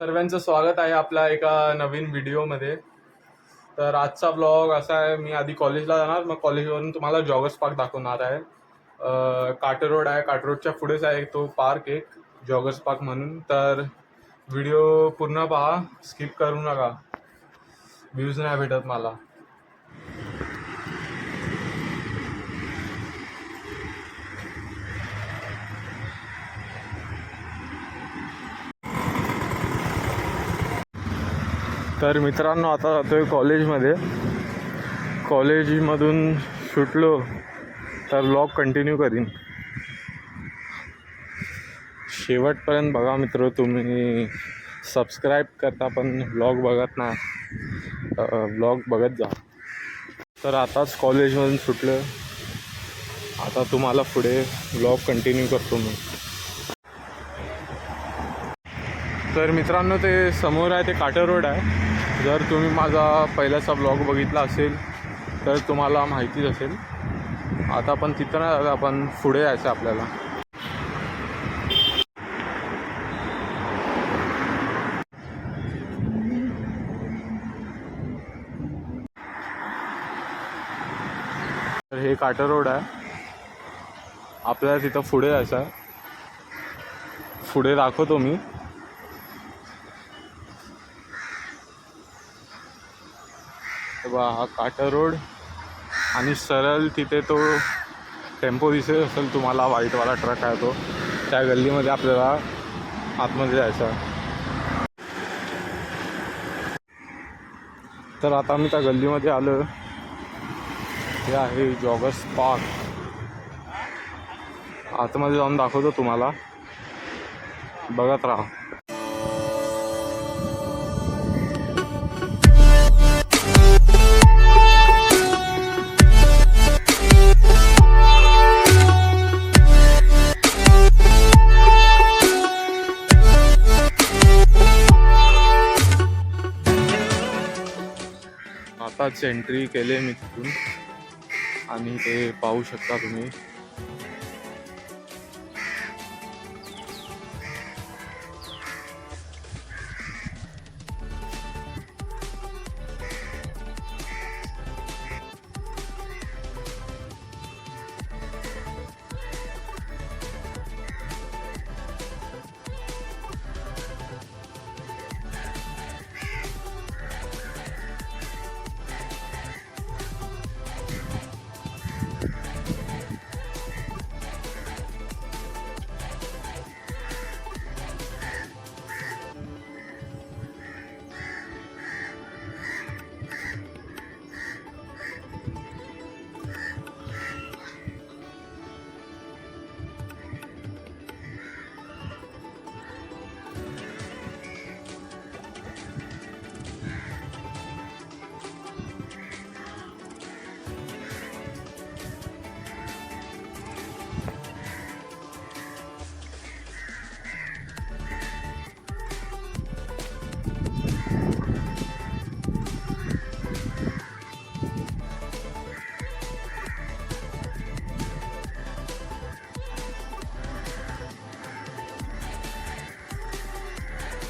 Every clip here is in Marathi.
सर्वांचं स्वागत आहे आपल्या एका नवीन व्हिडिओमध्ये. तर आजचा ब्लॉग असा आहे, मी आधी कॉलेजला जाणार, मग कॉलेजवरून तुम्हाला जॉगर्स पार्क दाखवणार आहे. काटर रोड आहे, काटर रोडच्या पुढेच आहे तो पार्क, एक जॉगर्स पार्क म्हणून. तर व्हिडिओ पूर्ण पहा, स्किप करू नका, व्ह्यूज नाही भेटत मला. तर मित्रांनो, आता जातोय कॉलेजमध्ये. कॉलेजमधून सुटलो तर ब्लॉग कंटिन्यू करीन. शेवटपर्यंत बघा मित्र, तुम्ही सबस्क्राईब करता पण ब्लॉग बघत नाही. ब्लॉग बघत जा. तर आताच कॉलेजमधून सुटलं, आता तुम्हाला पुढे ब्लॉग कंटिन्यू करतो मी. तर मित्रांनो, ते समोर आहे ते काटर रोड आहे. जर तुम्ही माझा पहिल्याचा ब्लॉग बघितला असेल तर तुम्हाला माहितीच असेल. आता पण तिथं नाही, आपण पुढे यायचं आपल्याला. तर हे काटर रोड आहे, आपल्याला तिथं पुढे यायचं आहे. पुढे दाखवतो मी. हा काटर रोड आणि सरळ तिथे तो टेम्पो दिसत असेल तुम्हाला, व्हाईटवाला ट्रक आहे तो. त्या गल्लीमध्ये आपल्याला आतमध्ये जायचं आहे. तर आता मी त्या गल्लीमध्ये आलो. हे आहे जॉगर्स पार्क. आतमध्ये जाऊन दाखवतो तुम्हाला, बघत राहा. आताच एंट्री केले मी तिथून आणि ते पाहू शकता तुम्ही.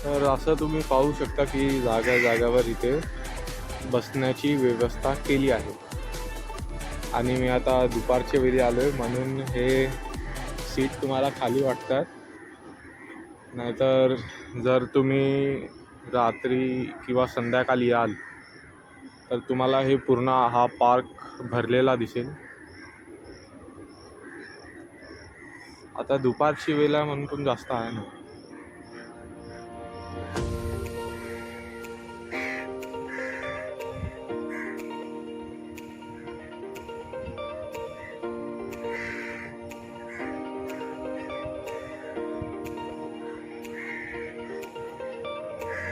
तर असं तुम्ही पाहू शकता की जागावर इथे बसण्याची व्यवस्था केली आहे. आणि मी आता दुपारच्या वेळी आलो आहे म्हणून हे सीट तुम्हाला खाली वाटतात. नाहीतर जर तुम्ही रात्री किंवा संध्याकाळी याल तर तुम्हाला हे पूर्ण हा पार्क भरलेला दिसेल. आता दुपारची वेळ आहे म्हणून पण जास्त आहे ना.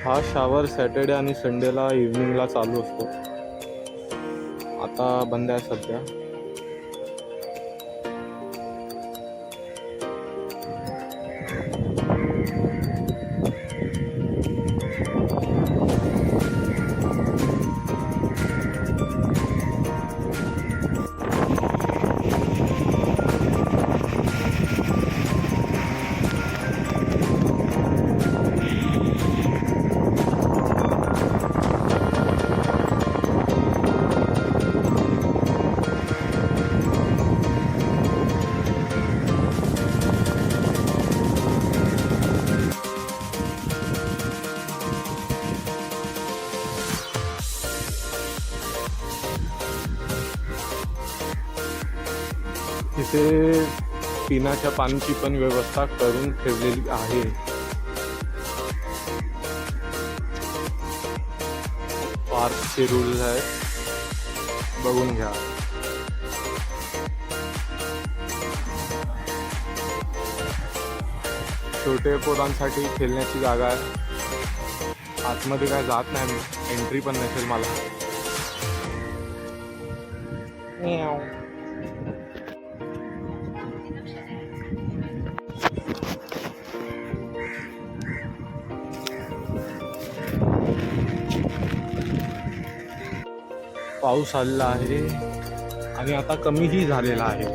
हा शावर सॅटर्डे आणि संडेला इव्हनिंगला चालू असतो. आता बंद आहे सध्या. इथे पिण्याच्या पाण्याची पण व्यवस्था करून ठेवलेली आहे. पार्कचे रूल्स आहेत, बघून घ्या. छोटे पोरांसाठी खेळण्याची जागा आहे. आतमध्ये काय जात नाही मी, एंट्री पण नसेल मला. पाऊस आलेला आहे आणि आता कमीही झालेला आहे.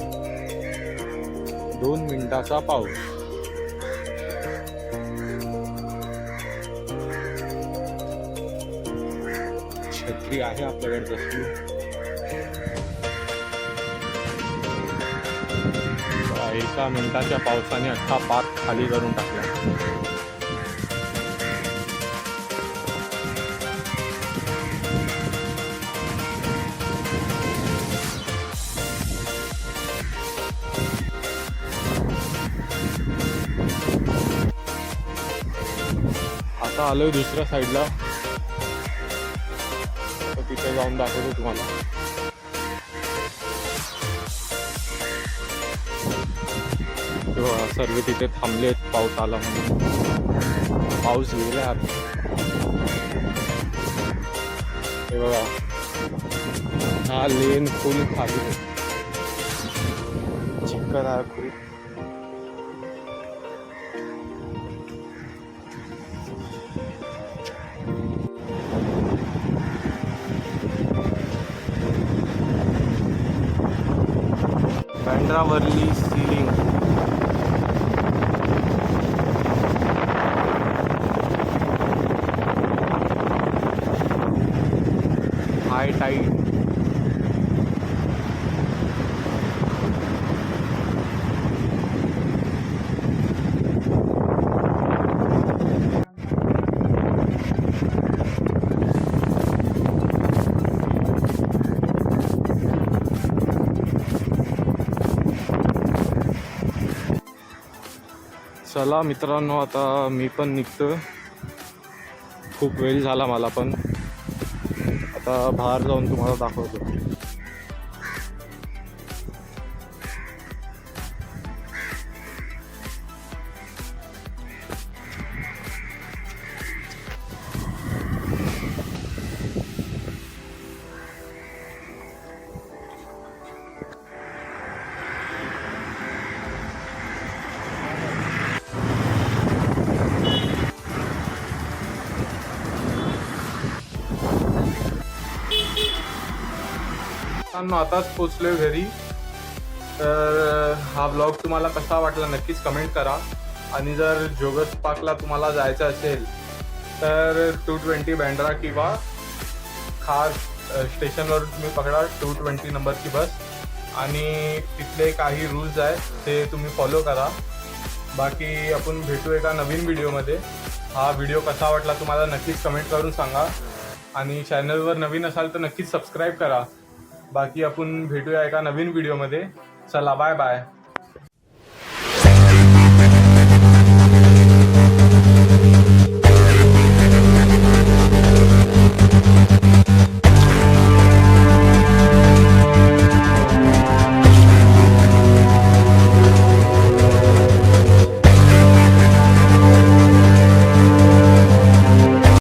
2 मिनिटाचा पाऊस. छत्री आहे आपल्याकडे तसली. एका मिनिटाच्या पावसाने अख्खा पार्क खाली करून टाकला. आता आलोय दुसऱ्या साईडला, तिथे जाऊन दाखवतो तुम्हाला. सर्व तिथे थांबलेत पाऊस आला म्हणून. पाऊस गेला आता. हे बघा, हा लेन फुल खाली चिखल आहे खूप. बँड्रावरली सीलिंग. हाय टाईड. चला मित्रांनो, आता मी पण निघतो. खूप वेळ झाला मला पण. आता बाहेर जाऊन तुम्हाला दाखवतो. आताच पोचलोय घरी. तर हा ब्लॉग तुम्हाला कसा वाटला नक्कीच कमेंट करा. आणि जर जोगर्स पार्कला तुम्हाला जायचं असेल तर 220 बँड्रा किंवा खार स्टेशनवर तुम्ही पकडा 220 नंबरची बस. आणि तिथले काही रूल्स आहेत ते तुम्ही फॉलो करा. बाकी आपण भेटू एका नवीन व्हिडिओमध्ये. हा व्हिडिओ कसा वाटला तुम्हाला नक्कीच कमेंट करून सांगा. आणि चॅनलवर नवीन असाल तर नक्कीच सबस्क्राईब करा. बाकी आपण भेटूया एका नवीन व्हिडिओमध्ये. चला बाय बाय.